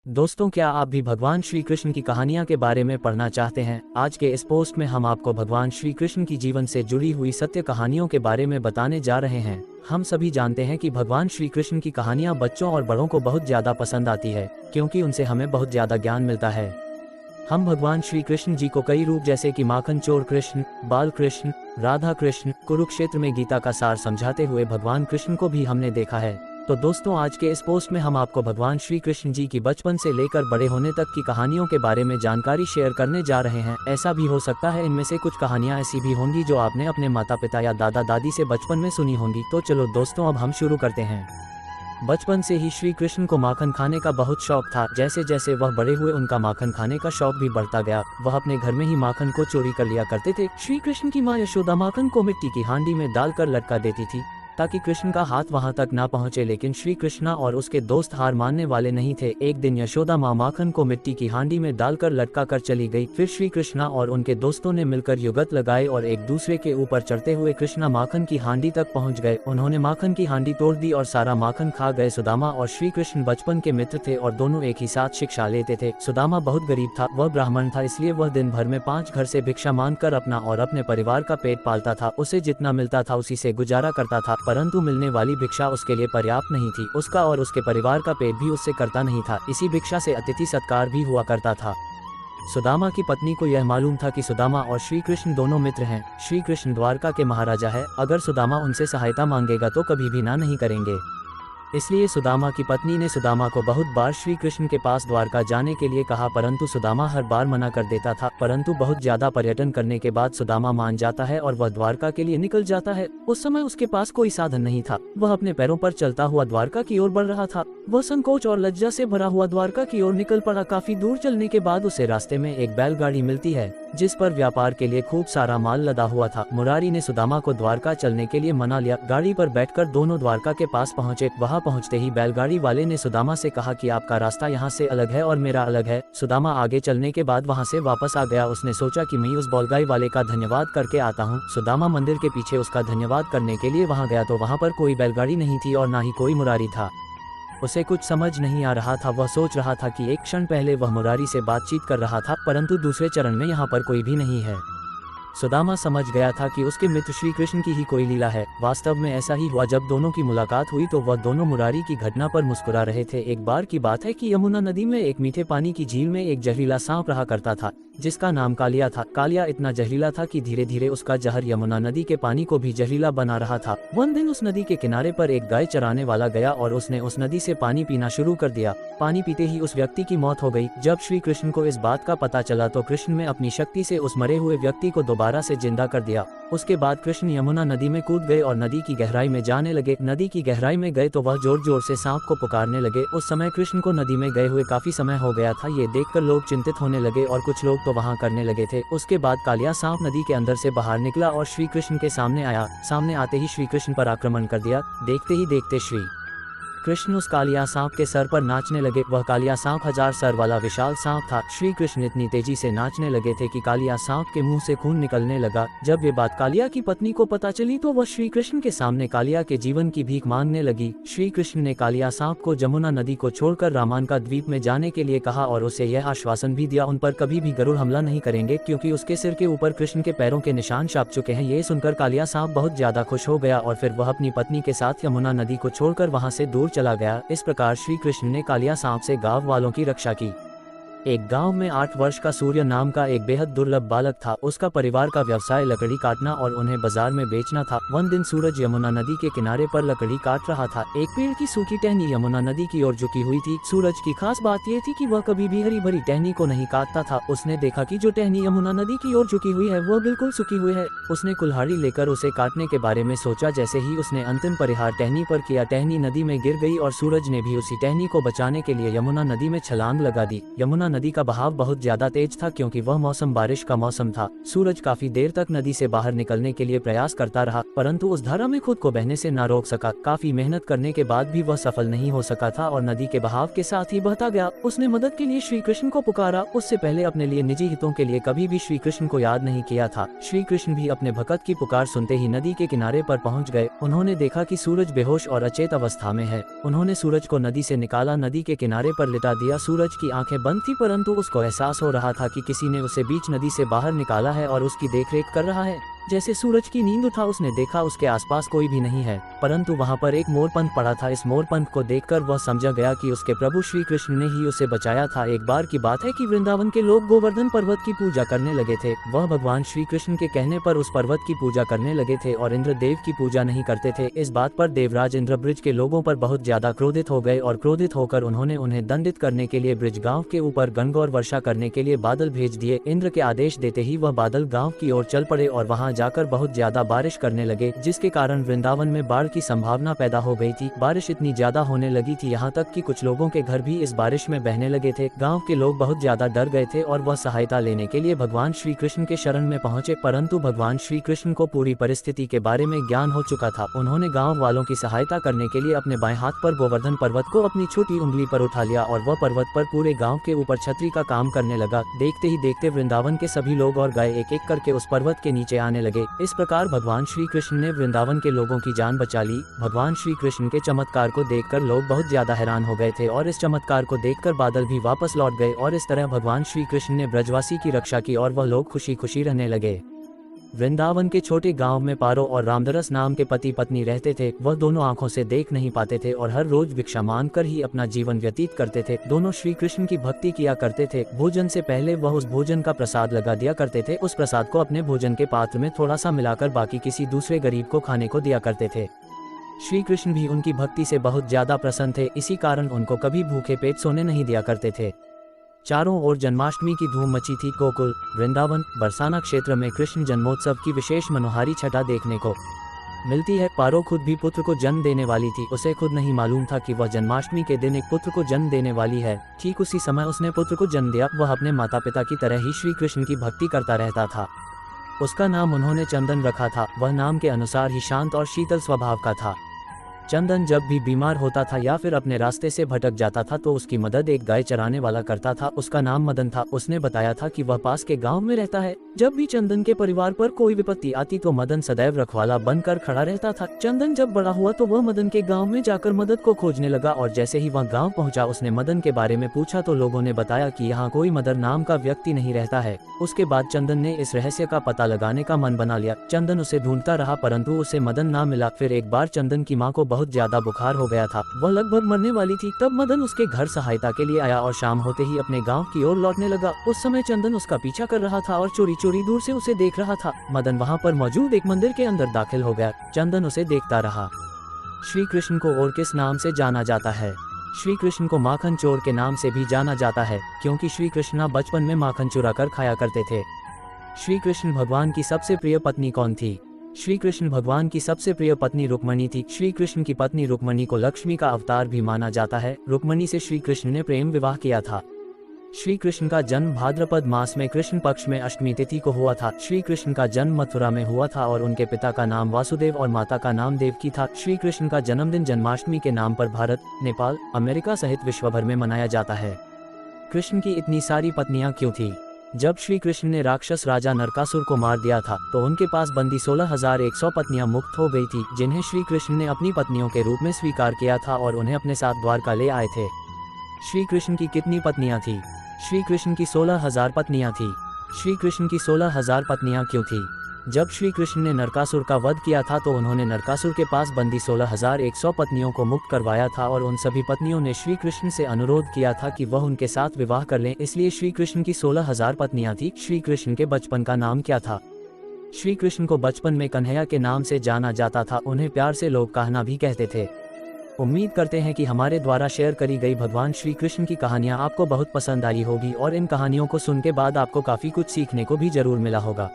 दोस्तों, क्या आप भी भगवान श्री कृष्ण की कहानियां के बारे में पढ़ना चाहते हैं? आज के इस पोस्ट में हम आपको भगवान श्री कृष्ण की जीवन से जुड़ी हुई सत्य कहानियों के बारे में बताने जा रहे हैं। हम सभी जानते हैं कि भगवान श्री कृष्ण की कहानियां बच्चों और बड़ों को बहुत ज्यादा पसंद आती है, क्योंकि उनसे हमें बहुत ज्यादा ज्ञान मिलता है। हम भगवान श्री कृष्ण जी को कई रूप जैसे कि माखन चोर कृष्ण, बाल कृष्ण, राधा कृष्ण, कुरुक्षेत्र में गीता का सार समझाते हुए भगवान कृष्ण को भी हमने देखा है। तो दोस्तों, आज के इस पोस्ट में हम आपको भगवान श्री कृष्ण जी की बचपन से लेकर बड़े होने तक की कहानियों के बारे में जानकारी शेयर करने जा रहे हैं। ऐसा भी हो सकता है इनमें से कुछ कहानियां ऐसी भी होंगी जो आपने अपने माता पिता या दादा दादी से बचपन में सुनी होंगी। तो चलो दोस्तों, अब हम शुरू करते हैं। बचपन से ही श्री कृष्ण को माखन खाने का बहुत शौक था। जैसे जैसे वह बड़े हुए उनका माखन खाने का शौक भी बढ़ता गया। वह अपने घर में ही माखन को चोरी कर लिया करते थे। श्री कृष्ण की माँ यशोदा माखन को मिट्टी की हांडी में डालकर लटका देती थी ताकि कृष्ण का हाथ वहां तक ना पहुंचे, लेकिन श्री कृष्णा और उसके दोस्त हार मानने वाले नहीं थे। एक दिन यशोदा माँ माखन को मिट्टी की हांडी में डालकर लटका कर चली गई। फिर श्री कृष्णा और उनके दोस्तों ने मिलकर युगत लगाए और एक दूसरे के ऊपर चढ़ते हुए कृष्णा माखन की हांडी तक पहुंच गए। उन्होंने माखन की हांडी तोड़ दी और सारा माखन खा गए। सुदामा और श्री कृष्ण बचपन के मित्र थे और दोनों एक ही साथ शिक्षा लेते थे। सुदामा बहुत गरीब था, वह ब्राह्मण था, इसलिए वह दिन भर में 5 घर से भिक्षा मांगकर अपना और अपने परिवार का पेट पालता था। उसे जितना मिलता था उसी से गुजारा करता था, परंतु मिलने वाली भिक्षा उसके लिए पर्याप्त नहीं थी। उसका और उसके परिवार का पेट भी उससे करता नहीं था। इसी भिक्षा से अतिथि सत्कार भी हुआ करता था। सुदामा की पत्नी को यह मालूम था कि सुदामा और श्री कृष्ण दोनों मित्र हैं। श्री कृष्ण द्वारका के महाराजा है, अगर सुदामा उनसे सहायता मांगेगा तो कभी भी ना नहीं करेंगे। इसलिए सुदामा की पत्नी ने सुदामा को बहुत बार श्री कृष्ण के पास द्वारका जाने के लिए कहा, परंतु सुदामा हर बार मना कर देता था। परंतु बहुत ज्यादा पर्यटन करने के बाद सुदामा मान जाता है और वह द्वारका के लिए निकल जाता है। उस समय उसके पास कोई साधन नहीं था, वह अपने पैरों पर चलता हुआ द्वारका की ओर बढ़ रहा था। वह संकोच और लज्जा से भरा हुआ द्वारका की ओर निकल पड़ा। काफी दूर चलने के बाद उसे रास्ते में एक बैलगाड़ी मिलती है, जिस पर व्यापार के लिए खूब सारा माल लदा हुआ था। मुरारी ने सुदामा को द्वारका चलने के लिए मना लिया। गाड़ी पर बैठकर दोनों द्वारका के पास पहुंचे। वहां पहुंचते ही बैलगाड़ी वाले ने सुदामा से कहा कि आपका रास्ता यहाँ से अलग है और मेरा अलग है। सुदामा आगे चलने के बाद वहां से वापस आ गया। उसने सोचा कि मैं उस बैलगाड़ी वाले का धन्यवाद करके आता हूँ। सुदामा मंदिर के पीछे उसका धन्यवाद करने के लिए वहां गया तो वहां पर कोई बैलगाड़ी नहीं थी और ना ही कोई मुरारी था। उसे कुछ समझ नहीं आ रहा था। वह सोच रहा था कि एक क्षण पहले वह मुरारी से बातचीत कर रहा था, परंतु दूसरे चरण में यहाँ पर कोई भी नहीं है। सुदामा समझ गया था कि उसके मित्र श्री कृष्ण की ही कोई लीला है। वास्तव में ऐसा ही हुआ। जब दोनों की मुलाकात हुई तो वह दोनों मुरारी की घटना पर मुस्कुरा रहे थे। एक बार की बात है कि यमुना नदी में एक मीठे पानी की झील में एक जहरीला सांप रहा करता था, जिसका नाम कालिया था। कालिया इतना जहरीला था कि धीरे धीरे उसका जहर यमुना नदी के पानी को भी जहरीला बना रहा था। एक दिन उस नदी के किनारे पर एक गाय चराने वाला गया और उसने उस नदी से पानी पीना शुरू कर दिया। पानी पीते ही उस व्यक्ति की मौत हो गई। जब श्री कृष्ण को इस बात का पता चला तो कृष्ण ने अपनी शक्ति से उस मरे हुए व्यक्ति को दोबारा से जिंदा कर दिया। उसके बाद कृष्ण यमुना नदी में कूद गए और नदी की गहराई में जाने लगे। नदी की गहराई में गए तो वह जोर जोर से सांप को पुकारने लगे। उस समय कृष्ण को नदी में गए हुए काफी समय हो गया था। ये देखकर लोग चिंतित होने लगे और कुछ लोग तो वहां करने लगे थे। उसके बाद कालिया सांप नदी के अंदर से बाहर निकला और श्री कृष्ण के सामने आया। सामने आते ही श्री कृष्ण पर आक्रमण कर दिया। देखते ही देखते श्री कृष्ण उस कालिया सांप के सर पर नाचने लगे। वह कालिया सांप 1000 सर वाला विशाल सांप था। श्री कृष्ण इतनी तेजी से नाचने लगे थे कि कालिया सांप के मुंह से खून निकलने लगा। जब ये बात कालिया की पत्नी को पता चली तो वह श्री कृष्ण के सामने कालिया के जीवन की भीख मांगने लगी। श्री कृष्ण ने कालिया सांप को जमुना नदी को छोड़कर रामानका द्वीप में जाने के लिए कहा और उसे यह आश्वासन भी दिया उन पर कभी भी गरुड़ हमला नहीं करेंगे, क्योंकि उसके सिर के ऊपर कृष्ण के पैरों के निशान छाप चुके हैं। ये सुनकर कालिया सांप बहुत ज्यादा खुश हो गया और फिर वह अपनी पत्नी के साथ यमुना नदी को छोड़कर वहां से दूर चला गया। इस प्रकार श्री कृष्ण ने कालिया सांप से गांव वालों की रक्षा की। एक गांव में 8 वर्ष का सूर्य नाम का एक बेहद दुर्लभ बालक था। उसका परिवार का व्यवसाय लकड़ी काटना और उन्हें बाजार में बेचना था। एक दिन सूरज यमुना नदी के किनारे पर लकड़ी काट रहा था। एक पेड़ की सूखी टहनी यमुना नदी की ओर झुकी हुई थी। सूरज की खास बात यह थी कि वह कभी भी हरी भरी टहनी को नहीं काटता था। उसने देखा कि जो टहनी यमुना नदी की ओर झुकी हुई है वह बिल्कुल सूखी हुई है। उसने कुल्हाड़ी लेकर उसे काटने के बारे में सोचा। जैसे ही उसने अंतिम परिहार टहनी पर किया, टहनी नदी में गिर गई और सूरज ने भी उसी टहनी को बचाने के लिए यमुना नदी में छलांग लगा दी। यमुना नदी का बहाव बहुत ज्यादा तेज था क्योंकि वह मौसम बारिश का मौसम था। सूरज काफी देर तक नदी से बाहर निकलने के लिए प्रयास करता रहा, परंतु उस धारा में खुद को बहने से न रोक सका। काफी मेहनत करने के बाद भी वह सफल नहीं हो सका था और नदी के बहाव के साथ ही बहता गया। उसने मदद के लिए श्री कृष्ण को पुकारा। उससे पहले अपने लिए निजी हितों के लिए कभी भी श्री कृष्ण को याद नहीं किया था। श्री कृष्ण भी अपने भक्त की पुकार सुनते ही नदी के किनारे पर पहुंच गए। उन्होंने देखा कि सूरज बेहोश और अचेत अवस्था में है। उन्होंने सूरज को नदी से निकाला, नदी के किनारे पर लिटा दिया। सूरज की आंखें बंद थी, परंतु उसको एहसास हो रहा था कि किसी ने उसे बीच नदी से बाहर निकाला है और उसकी देखरेख कर रहा है। जैसे सूरज की नींद उठा, उसने देखा उसके आसपास कोई भी नहीं है, परंतु वहाँ पर एक मोरपंख पड़ा था। इस मोरपंख को देखकर वह समझ गया कि उसके प्रभु श्री कृष्ण ने ही उसे बचाया था। एक बार की बात है कि वृंदावन के लोग गोवर्धन पर्वत की पूजा करने लगे थे। वह भगवान श्री कृष्ण के कहने पर उस पर्वत की पूजा करने लगे थे और इंद्र देव की पूजा नहीं करते थे। इस बात पर देवराज इंद्र ब्रिज के लोगों पर बहुत ज्यादा क्रोधित हो गए और क्रोधित होकर उन्होंने उन्हें दंडित करने के लिए ब्रिज गाँव के ऊपर गणगौर वर्षा करने के लिए बादल भेज दिए। इंद्र के आदेश देते ही वह बादल गाँव की ओर चल पड़े और वहाँ जाकर बहुत ज्यादा बारिश करने लगे, जिसके कारण वृंदावन में बाढ़ की संभावना पैदा हो गई थी। बारिश इतनी ज्यादा होने लगी थी यहाँ तक कि कुछ लोगों के घर भी इस बारिश में बहने लगे थे। गांव के लोग बहुत ज्यादा डर गए थे और वह सहायता लेने के लिए भगवान श्री कृष्ण के शरण में पहुंचे, परंतु भगवान श्री कृष्ण को पूरी परिस्थिति के बारे में ज्ञान हो चुका था। उन्होंने गाँव वालों की सहायता करने के लिए अपने बाएं हाथ पर गोवर्धन पर्वत को अपनी छोटी उंगली पर उठा लिया और वह पर्वत पर पूरे गाँव के ऊपर छतरी का काम करने लगा। देखते ही देखते वृंदावन के सभी लोग और गाय एक एक करके उस पर्वत के नीचे आने लगे। इस प्रकार भगवान श्री कृष्ण ने वृंदावन के लोगों की जान बचा ली। भगवान श्री कृष्ण के चमत्कार को देखकर लोग बहुत ज्यादा हैरान हो गए थे और इस चमत्कार को देखकर बादल भी वापस लौट गए और इस तरह भगवान श्री कृष्ण ने ब्रजवासी की रक्षा की और वह लोग खुशी खुशी रहने लगे। वृंदावन के छोटे गांव में पारो और रामदरस नाम के पति पत्नी रहते थे। वह दोनों आंखों से देख नहीं पाते थे और हर रोज भिक्षा मांगकर ही अपना जीवन व्यतीत करते थे। दोनों श्री कृष्ण की भक्ति किया करते थे। भोजन से पहले वह उस भोजन का प्रसाद लगा दिया करते थे। उस प्रसाद को अपने भोजन के पात्र में थोड़ा सा मिलाकर बाकी किसी दूसरे गरीब को खाने को दिया करते थे। श्री कृष्ण भी उनकी भक्ति से बहुत ज्यादा प्रसन्न थे, इसी कारण उनको कभी भूखे पेट सोने नहीं दिया करते थे। चारों ओर जन्माष्टमी की धूम मची थी। गोकुल, वृंदावन, बरसाना क्षेत्र में कृष्ण जन्मोत्सव की विशेष मनोहारी छटा देखने को मिलती है। पारो खुद भी पुत्र को जन्म देने वाली थी। उसे खुद नहीं मालूम था कि वह जन्माष्टमी के दिन एक पुत्र को जन्म देने वाली है। ठीक उसी समय उसने पुत्र को जन्म दिया। वह अपने माता पिता की तरह ही श्री कृष्ण की भक्ति करता रहता था। उसका नाम उन्होंने चंदन रखा था। वह नाम के अनुसार ही शांत और शीतल स्वभाव का था। चंदन जब भी बीमार होता था या फिर अपने रास्ते से भटक जाता था तो उसकी मदद एक गाय चराने वाला करता था। उसका नाम मदन था। उसने बताया था कि वह पास के गांव में रहता है। जब भी चंदन के परिवार पर कोई विपत्ति आती तो मदन सदैव रखवाला बनकर खड़ा रहता था। चंदन जब बड़ा हुआ तो वह मदन के गांव में जाकर मदद को खोजने लगा और जैसे ही वह गांव पहुंचा उसने मदन के बारे में पूछा तो लोगों ने बताया कि यहाँ कोई मदन नाम का व्यक्ति नहीं रहता है। उसके बाद चंदन ने इस रहस्य का पता लगाने का मन बना लिया। चंदन उसे ढूंढता रहा परंतु उसे मदन ना मिला। फिर एक बार चंदन की माँ को बहुत ज्यादा बुखार हो गया था। वह लगभग मरने वाली थी। तब मदन उसके घर सहायता के लिए आया और शाम होते ही अपने गांव की ओर लौटने लगा। उस समय चंदन उसका पीछा कर रहा था और चोरी चोरी दूर से उसे देख रहा था। मदन वहां पर मौजूद एक मंदिर के अंदर दाखिल हो गया। चंदन उसे देखता रहा। श्री कृष्ण को और किस नाम से जाना जाता है? श्री कृष्ण को माखन चोर के नाम से भी जाना जाता है, क्योंकि श्री कृष्ण बचपन में माखन चुरा कर खाया करते थे। श्री कृष्ण भगवान की सबसे प्रिय पत्नी कौन थी? श्री कृष्ण भगवान की सबसे प्रिय पत्नी रुक्मणी थी। श्री कृष्ण की पत्नी रुक्मणी को लक्ष्मी का अवतार भी माना जाता है। रुक्मणी से श्री कृष्ण ने प्रेम विवाह किया था। श्री कृष्ण का जन्म भाद्रपद मास में कृष्ण पक्ष में अष्टमी तिथि को हुआ था। श्री कृष्ण का जन्म मथुरा में हुआ था और उनके पिता का नाम वासुदेव और माता का नाम देवकी था। श्री कृष्ण का जन्मदिन जन्माष्टमी के नाम पर भारत, नेपाल, अमेरिका सहित विश्व भर में मनाया जाता है। कृष्ण की इतनी सारी पत्नियां क्यों थी? जब श्री कृष्ण ने राक्षस राजा नरकासुर को मार दिया था तो उनके पास बंदी 16,100 पत्नियां मुक्त हो गई थी, जिन्हें श्री कृष्ण ने अपनी पत्नियों के रूप में स्वीकार किया था और उन्हें अपने साथ द्वारका ले आए थे। श्री कृष्ण की कितनी पत्नियां थी? श्री कृष्ण की 16,000 पत्नियां थी। श्री कृष्ण की 16,000 पत्नियां क्यों थी? जब श्री कृष्ण ने नरकासुर का वध किया था तो उन्होंने नरकासुर के पास बंदी 16,100 पत्नियों को मुक्त करवाया था और उन सभी पत्नियों ने श्री कृष्ण से अनुरोध किया था कि वह उनके साथ विवाह कर लें, इसलिए श्री कृष्ण की 16,000 पत्नियां थी। श्री कृष्ण के बचपन का नाम क्या था? श्री कृष्ण को बचपन में कन्हैया के नाम से जाना जाता था। उन्हें प्यार से लोग कहना भी कहते थे। उम्मीद करते हैं कि हमारे द्वारा शेयर करी गई भगवान श्री कृष्ण की कहानियाँ आपको बहुत पसंद आई होगी और इन कहानियों को सुन के बाद आपको काफी कुछ सीखने को भी जरूर मिला होगा।